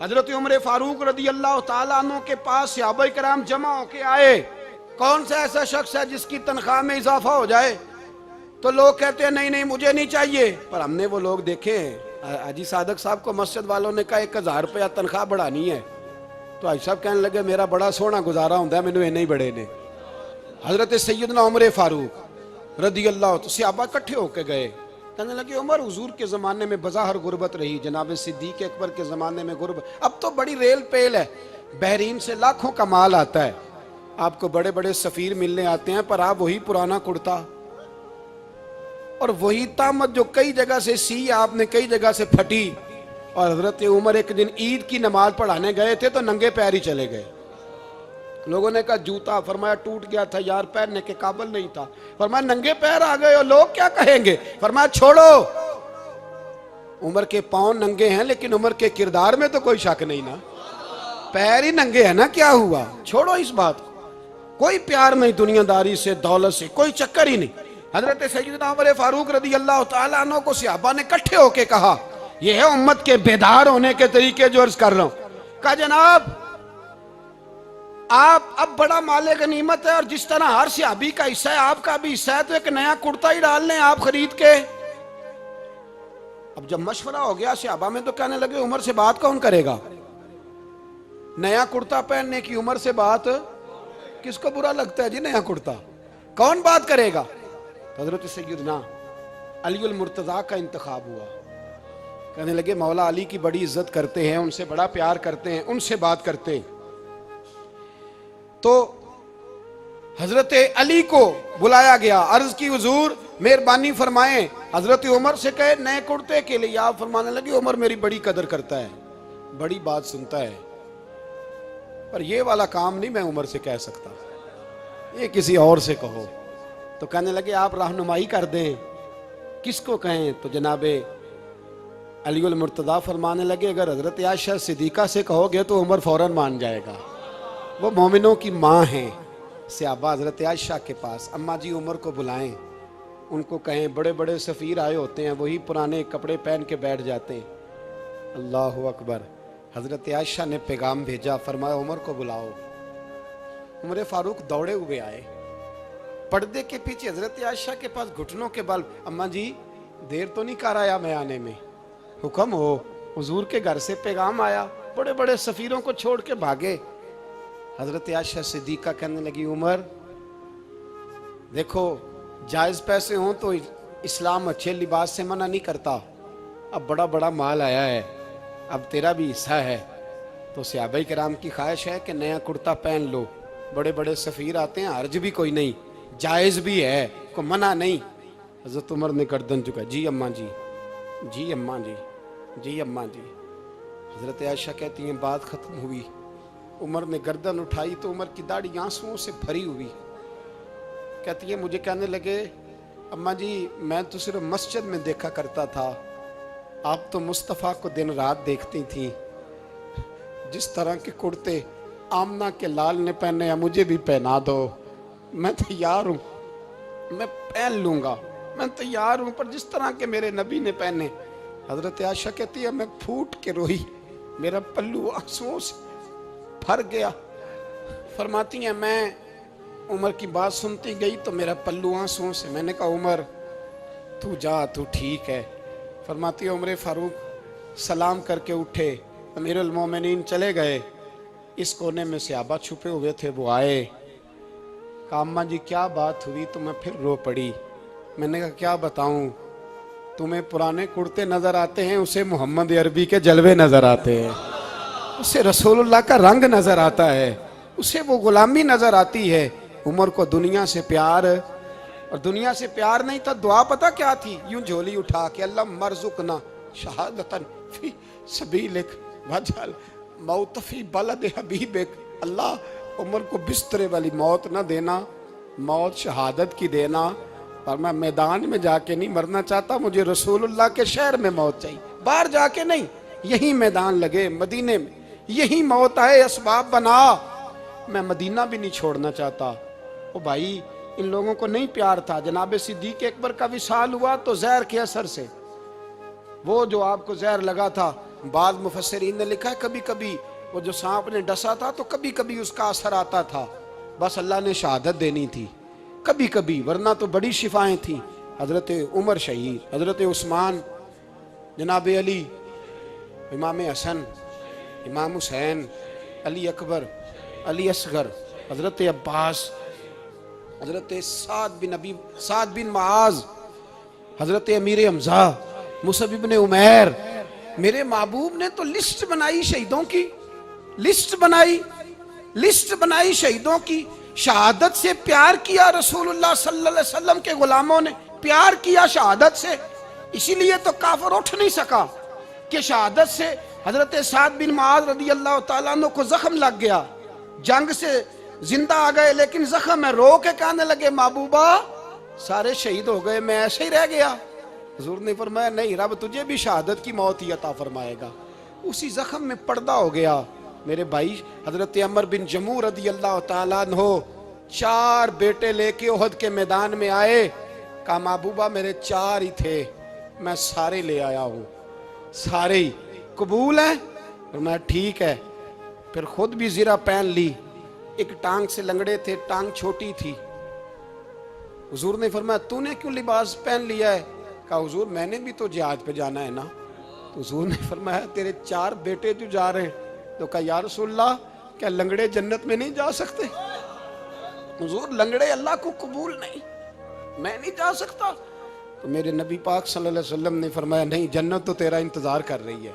حضرت عمر فاروق رضی اللہ تعالیٰ عنہ کے پاس صحابہ کرام جمع ہو کے آئے. کون سا ایسا شخص ہے جس کی تنخواہ میں اضافہ ہو جائے؟ تو لوگ کہتے ہیں نہیں نہیں مجھے نہیں چاہیے. پر ہم نے وہ لوگ دیکھے ہیں. حاجی صادق صاحب کو مسجد والوں نے کہا 1000 روپیہ تنخواہ بڑھانی ہے تو حاجی صاحب کہنے لگے میرا بڑا سونا گزارا ہوتا ہے مینوں نہیں بڑے نے. حضرت سیدنا عمر فاروق رضی اللہ تو صحابہ اکٹھے ہو کے گئے. کہنے لگے عمر حضور کے زمانے میں بظاہر غربت رہی, جناب صدیق اکبر کے زمانے میں غربت, اب تو بڑی ریل پیل ہے, بحرین سے لاکھوں کا مال آتا ہے, آپ کو بڑے بڑے سفیر ملنے آتے ہیں, پر آپ وہی پرانا کرتا اور وہی تامت جو کئی جگہ سے سی آپ نے کئی جگہ سے پھٹی. اور حضرت عمر ایک دن عید کی نماز پڑھانے گئے تھے تو ننگے پیر ہی چلے گئے. لوگوں نے کہا جوتا, فرمایا ٹوٹ گیا تھا یار, پہننے کے قابل نہیں تھا. فرمایا ننگے پیر آ گئے اور لوگ کیا کہیں گے؟ فرمایا چھوڑو, عمر کے پاؤں ننگے ہیں لیکن عمر کے کردار میں تو کوئی شک نہیں نا, پیر ہی ننگے ہیں نا, کیا ہوا, چھوڑو اس بات کو. کوئی پیار نہیں دنیا داری سے, دولت سے, کوئی چکر ہی نہیں. حضرت سیدنا عمر فاروق رضی اللہ تعالیٰ عنہ کو صحابہ نے اکٹھے ہو کے کہا, یہ ہے امت کے بیدار ہونے کے طریقے جو عرض کر رہا ہوں. کہا جناب آپ اب بڑا مال غنیمت ہے اور جس طرح ہر صحابی کا حصہ ہے آپ کا بھی حصہ ہے, تو ایک نیا کرتا ہی ڈال لیں آپ خرید کے. اب جب مشورہ ہو گیا صحابہ میں تو کہنے لگے عمر سے بات کون کرے گا؟ نیا کرتا پہننے کی عمر سے بات کس کو برا لگتا ہے جی؟ نیا کرتا کون بات کرے گا؟ حضرت سیدنا علی المرتضیٰ کا انتخاب ہوا. کہنے لگے مولا علی کی بڑی عزت کرتے ہیں, ان سے بڑا پیار کرتے ہیں, ان سے بات کرتے ہیں. تو حضرت علی کو بلایا گیا, عرض کی حضور مہربانی فرمائیں. حضرت عمر سے کہے نئے کرتے کے لیے, آپ فرمانے لگے عمر میری بڑی قدر کرتا ہے, بڑی بات سنتا ہے, پر یہ والا کام نہیں میں عمر سے کہہ سکتا, یہ کسی اور سے کہو. تو کہنے لگے آپ رہنمائی کر دیں, کس کو کہیں؟ تو جناب علی المرتضیٰ فرمانے لگے اگر حضرت عائشہ صدیقہ سے کہو گے تو عمر فوراً مان جائے گا, وہ مومنوں کی ماں ہیں. صحابہ حضرت عائشہ کے پاس, اماں جی عمر کو بلائیں, ان کو کہیں بڑے بڑے سفیر آئے ہوتے ہیں, وہی پرانے کپڑے پہن کے بیٹھ جاتے ہیں. اللہ اکبر. حضرت عائشہ نے پیغام بھیجا, فرمایا عمر کو بلاؤ. عمر فاروق دوڑے ہوئے آئے, پردے کے پیچھے حضرت عائشہ کے پاس گھٹنوں کے بل, اماں جی دیر تو نہیں کر آیا میں آنے میں؟ حکم ہو, حضور کے گھر سے پیغام آیا, بڑے بڑے سفیروں کو چھوڑ کے بھاگے. حضرت عائشہ صدیقہ کہنے لگی عمر دیکھو جائز پیسے ہوں تو اسلام اچھے لباس سے منع نہیں کرتا, اب بڑا بڑا مال آیا ہے, اب تیرا بھی حصہ ہے, تو صحابہ کرام کی خواہش ہے کہ نیا کرتا پہن لو, بڑے بڑے سفیر آتے ہیں, حرج بھی کوئی نہیں, جائز بھی ہے, کوئی منع نہیں. حضرت عمر نے گردن جھکا, جی اماں جی, جی اماں جی, جی اماں جی. حضرت عائشہ کہتی ہیں بات ختم ہوئی, عمر نے گردن اٹھائی تو عمر کی داڑھی آنسوؤں سے بھری ہوئی. کہتی ہے مجھے کہنے لگے اماں جی میں تو صرف مسجد میں دیکھا کرتا تھا, آپ تو مصطفیٰ کو دن رات دیکھتی تھیں, جس طرح کے کرتے آمنہ کے لال نے پہنے ہیں مجھے بھی پہنا دو, میں تیار ہوں, میں پہن لوں گا, میں تیار ہوں, پر جس طرح کے میرے نبی نے پہنے. حضرت عائشہ کہتی ہے میں پھوٹ کے روئی, میرا پلو آنسوؤں سے بھر گیا. فرماتی ہیں میں عمر کی بات سنتی گئی تو میرا پلو آنسوؤں سے, میں نے کہا عمر تو جا, تو ٹھیک ہے. فرماتی ہے عمر فاروق سلام کر کے اٹھے, امیر المومنین چلے گئے. اس کونے میں صحابہ چھپے ہوئے تھے, وہ آئے, کہا اماں جی کیا بات ہوئی؟ تو میں پھر رو پڑی. میں نے کہا کیا بتاؤں, تمہیں پرانے کرتے نظر آتے ہیں, اسے محمد عربی کے جلوے نظر آتے ہیں, اسے رسول اللہ کا رنگ نظر آتا ہے, اسے وہ غلامی نظر آتی ہے. عمر کو دنیا سے پیار, اور دنیا سے پیار نہیں تھا, دعا پتہ کیا تھی؟ یوں جھولی اٹھا کے اللہ مرزقنا شہادتن فی سبیلک وجعل موت فی بلد حبیبک. اللہ عمر کو بسترے والی موت نہ دینا, موت شہادت کی دینا, پر میں میدان میں جا کے نہیں مرنا چاہتا, مجھے رسول اللہ کے شہر میں موت چاہیے, باہر جا کے نہیں, یہی میدان لگے مدینے میں, یہی موت آئے, اسباب بنا, میں مدینہ بھی نہیں چھوڑنا چاہتا. او بھائی ان لوگوں کو نہیں پیار تھا. جناب صدیق اکبر کا وصال ہوا تو زہر کے اثر سے, وہ جو آپ کو زہر لگا تھا، بعض مفسرین نے لکھا ہے کبھی کبھی وہ جو سانپ نے ڈسا تھا تو کبھی کبھی اس کا اثر آتا تھا، بس اللہ نے شہادت دینی تھی کبھی کبھی، ورنہ تو بڑی شفائیں تھیں۔ حضرت عمر شہید، حضرت عثمان، جناب علی، امام حسن، امام حسین، علی اکبر، علی اصغر، حضرت عباس، حضرت سعد بن معاذ، حضرت امیر حمزہ، مصعب بن عمیر۔ میرے محبوب نے تو لسٹ بنائی شہیدوں کی، لسٹ بنائی شہیدوں کی۔ شہادت سے پیار کیا رسول اللہ صلی اللہ علیہ وسلم کے غلاموں نے، پیار کیا شہادت سے، اسی لیے تو کافر اٹھ نہیں سکا کہ شہادت سے حضرت سعد بن معاذ رضی اللہ تعالیٰ عنہ کو زخم لگ گیا، جنگ سے زندہ آ گئے لیکن زخم ہے، رو کے کہنے لگے محبوبہ سارے شہید ہو گئے، میں ایسے ہی رہ گیا۔ حضور نے فرمایا نہیں، رب تجھے بھی شہادت کی موت ہی عطا فرمائے گا۔ اسی زخم میں پردہ ہو گیا۔ میرے بھائی حضرت عمر بن جموح رضی اللہ تعالیٰ عنہ 4 بیٹے لے کے احد کے میدان میں آئے، کہا محبوبہ میرے 4 ہی تھے، میں سارے لے آیا ہوں، سارے ہی قبول ہیں؟ فرمایا ٹھیک ہے۔ پھر خود بھی زرہ پہن لی، ایک ٹانگ سے لنگڑے تھے، ٹانگ چھوٹی تھی۔ حضور نے فرمایا تو نے کیوں لباس پہن لیا ہے؟ کہا حضور میں نے بھی تو جہاد پہ جانا ہے نا۔ تو حضور نے فرمایا تیرے 4 بیٹے جو جا رہے ہیں، تو کہا یا رسول اللہ کیا لنگڑے جنت میں نہیں جا سکتے؟ حضور لنگڑے اللہ کو قبول نہیں، میں نہیں جا سکتا۔ تو میرے نبی پاک صلی اللہ علیہ وسلم نے فرمایا نہیں، جنت تو تیرا انتظار کر رہی ہے۔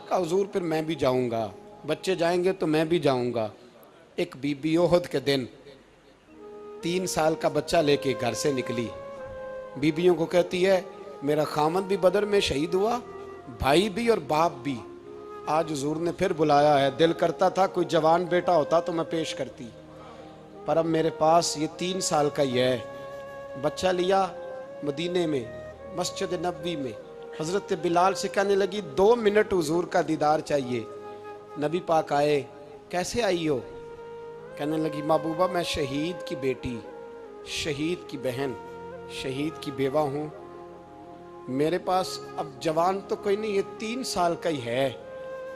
کہا حضور پھر میں بھی جاؤں گا، بچے جائیں گے تو میں بھی جاؤں گا۔ ایک بی بی احد کے دن 3 سال کا بچہ لے کے گھر سے نکلی، بیویوں کو کہتی ہے میرا خامد بھی بدر میں شہید ہوا، بھائی بھی اور باپ بھی، آج حضور نے پھر بلایا ہے، دل کرتا تھا کوئی جوان بیٹا ہوتا تو میں پیش کرتی، پر اب میرے پاس یہ 3 سال کا ہی ہے۔ بچہ لیا مدینے میں مسجد نبوی میں، حضرت بلال سے کہنے لگی 2 منٹ حضور کا دیدار چاہیے۔ نبی پاک آئے، کیسے آئی ہو؟ کہنے لگی محبوبہ میں شہید کی بیٹی، شہید کی بہن، شہید کی بیوہ ہوں، میرے پاس اب جوان تو کوئی نہیں، یہ 3 سال کا ہی ہے۔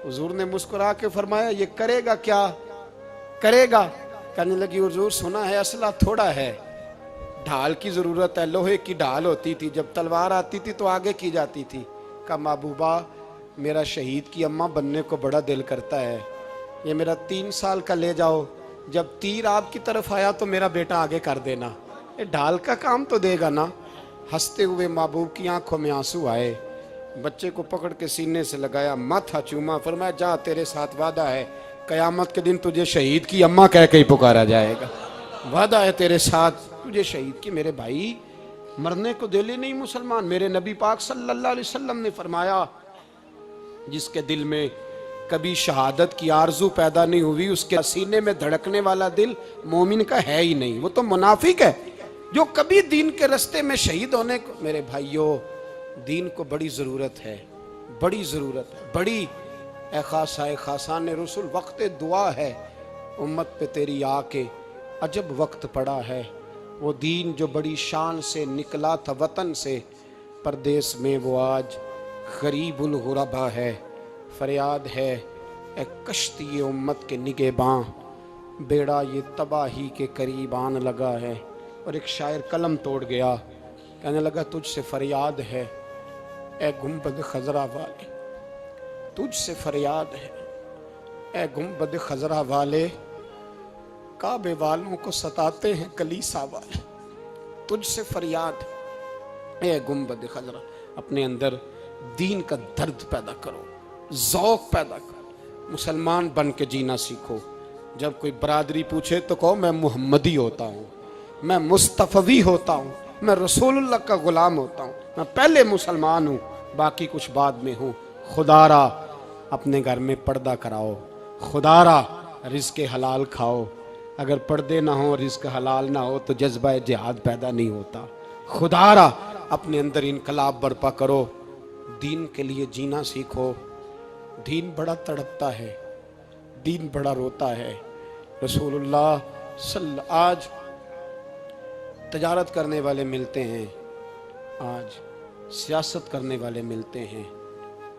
حضور نے مسکرا کے فرمایا یہ کرے گا کیا کرے گا؟ کہنے لگی حضور سنا ہے اسلحہ تھوڑا ہے، ڈھال کی ضرورت ہے، لوہے کی ڈھال ہوتی تھی، جب تلوار آتی تھی تو آگے کی جاتی تھی۔ کہا محبوبہ میرا شہید کی اماں بننے کو بڑا دل کرتا ہے، یہ میرا 3 سال کا لے جاؤ، جب تیر آپ کی طرف آیا تو میرا بیٹا آگے کر دینا، یہ ڈھال کا کام تو دے گا نا۔ ہنستے ہوئے محبوب کی آنکھوں میں آنسو آئے، بچے کو پکڑ کے سینے سے لگایا، ماتھا چوما، فرمایا جا تیرے ساتھ وعدہ ہے قیامت کے دن تجھے شہید کی اماں کہہ کے ہی پکارا جائے گا، وعدہ ہے تیرے ساتھ تجھے شہید کی۔ میرے بھائی مرنے کو دل ہی نہیں مسلمان۔ میرے نبی پاک صلی اللہ علیہ وسلم نے فرمایا جس کے دل میں کبھی شہادت کی آرزو پیدا نہیں ہوئی، اس کے سینے میں دھڑکنے والا دل مومن کا ہے ہی نہیں، وہ تو منافق ہے۔ جو کبھی دین کے رستے میں شہید ہونے کو، میرے بھائیوں دین کو بڑی ضرورت ہے، بڑی ضرورت ہے، بڑی۔ اے خاصائے خاصان رسول وقت دعا ہے، امت پہ تیری آ کے عجب وقت پڑا ہے، وہ دین جو بڑی شان سے نکلا تھا وطن سے، پردیس میں وہ آج غریب الغربا ہے۔ فریاد ہے اے کشتی امت کے نگہباں، بیڑا یہ تباہی کے قریب آن لگا ہے۔ اور ایک شاعر قلم توڑ گیا، کہنے لگا تجھ سے فریاد ہے اے گنبد خضرا والے، تجھ سے فریاد ہے اے گنبد خضرا والے، کعبے والوں کو ستاتے ہیں کلیسا والے، تجھ سے فریاد ہے اے گنبد خضرا۔ اپنے اندر دین کا درد پیدا کرو، ذوق پیدا کرو، مسلمان بن کے جینا سیکھو۔ جب کوئی برادری پوچھے تو کہو میں محمدی ہوتا ہوں، میں مصطفی ہوتا ہوں، میں رسول اللہ کا غلام ہوتا ہوں، میں پہلے مسلمان ہوں باقی کچھ بعد میں ہوں۔ خدا را اپنے گھر میں پردہ کراؤ، خدا را رزق حلال کھاؤ، اگر پردے نہ ہوں رزق حلال نہ ہو تو جذبہ جہاد پیدا نہیں ہوتا۔ خدا را اپنے اندر انقلاب برپا کرو، دین کے لیے جینا سیکھو۔ دین بڑا تڑپتا ہے، دین بڑا روتا ہے۔ رسول اللہ آج تجارت کرنے والے ملتے ہیں، آج سیاست کرنے والے ملتے ہیں،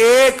1।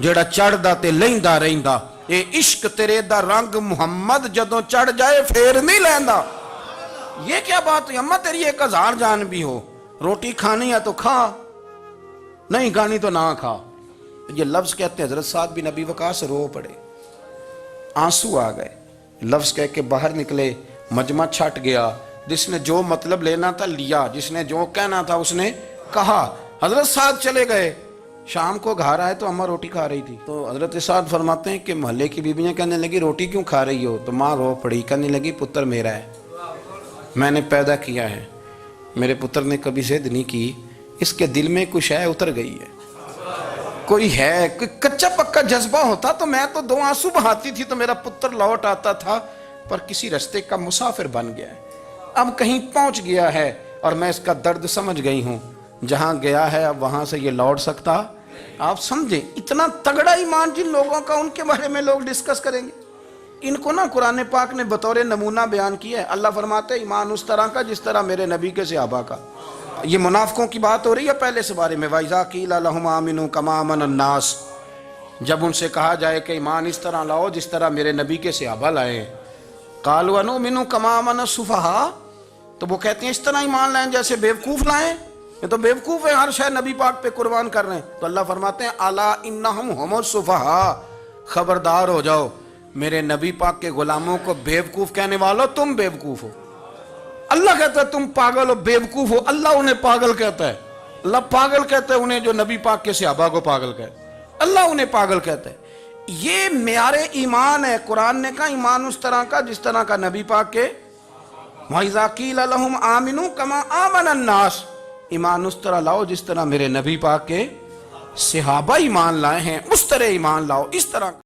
ਜਿਹੜਾ ਚੜਦਾ ਤੇ ਲੈਂਦਾ ਰਹਿੰਦਾ। ਇਹ ਇਸ਼ਕ ਤੇਰੇ ਦਾ ਰੰਗ ਮੁਹੰਮਦ ਜਦੋਂ ਚੜ ਜਾਏ ਫੇਰ ਨਹੀਂ ਲੈਂਦਾ। یہ کیا بات ہے اماں تیری 1000 جان بھی ہو، روٹی کھانی ہے تو کھا، نہیں کھانی تو نہ کھا۔ یہ لفظ کہتے ہیں حضرت سعد بن ابی وقاص رو پڑے، آنسو آ گئے، لفظ کہہ کے باہر نکلے، مجمع چھٹ گیا، جس نے جو مطلب لینا تھا لیا، جس نے جو کہنا تھا اس نے کہا۔ حضرت سعد چلے گئے، شام کو گھر آئے تو اماں روٹی کھا رہی تھی، تو حضرت سعد فرماتے ہیں کہ محلے کی بیویاں کہنے لگی روٹی کیوں کھا رہی ہو؟ تو ماں رو پڑی، کہنے لگی پتر میرا ہے، میں نے پیدا کیا ہے، میرے پتر نے کبھی ضد نہیں کی، اس کے دل میں کچھ ہے اتر گئی ہے، کوئی ہے، کوئی کچا پکا جذبہ ہوتا تو میں تو 2 آنسو بہاتی تھی تو میرا پتر لوٹ آتا تھا، پر کسی رستے کا مسافر بن گیا ہے، اب کہیں پہنچ گیا ہے اور میں اس کا درد سمجھ گئی ہوں، جہاں گیا ہے اب وہاں سے یہ لوٹ سکتا۔ آپ سمجھیں اتنا تگڑا ایمان جن لوگوں کا، ان کے بارے میں لوگ ڈسکس کریں گے۔ ان کو نا قرآن پاک نے بطور نمونہ بیان کیا ہے، اللہ فرماتے ہیں ایمان اس طرح کا جس طرح میرے نبی کے صحابہ کا۔ یہ منافقوں کی بات ہو رہی ہے پہلے سے بارے میں، وَإِذَا قِيلَ لَهُمْ آمِنُوا كَمَا آمَنَ النَّاسُ، جب ان سے کہا جائے کہ ایمان اس طرح لاؤ جس طرح میرے نبی کے صحابہ لائے، قَالُوا أَنُؤْمِنُ كَمَا آمَنَ السُّفَهَاءُ، تو وہ کہتے ہیں اس طرح ایمان لائیں جیسے بیوقوف لائیں، یہ تو بیوقوف ہے، ہر شے نبی پاک پہ قربان کر رہے ہیں۔ تو اللہ فرماتے ہیں الا انہم ہم السفہاء، خبردار ہو جاؤ میرے نبی پاک کے غلاموں کو بیوقوف کہنے والوں، تم بیوقوف ہو۔ اللہ کہتا ہے تم پاگل ہو، بیوقوف ہو، اللہ انہیں پاگل کہتا ہے، اللہ پاگل کہتا ہے انہیں جو نبی پاک کے صحابہ کو پاگل کہتا ہے، اللہ انہیں پاگل کہتا ہے۔ یہ معیار ایمان ہے، قرآن نے کہا ایمان اس طرح کا جس طرح کا نبی پاک کے۔ وَإِذَا قِيلَ لَهُمْ آمِنُوا كَمَا آمَنَ النَّاسُ، ایمان اس طرح لاؤ جس طرح میرے نبی پاک کے صحابہ ایمان لائے ہیں، اس طرح ایمان لاؤ، اس طرح۔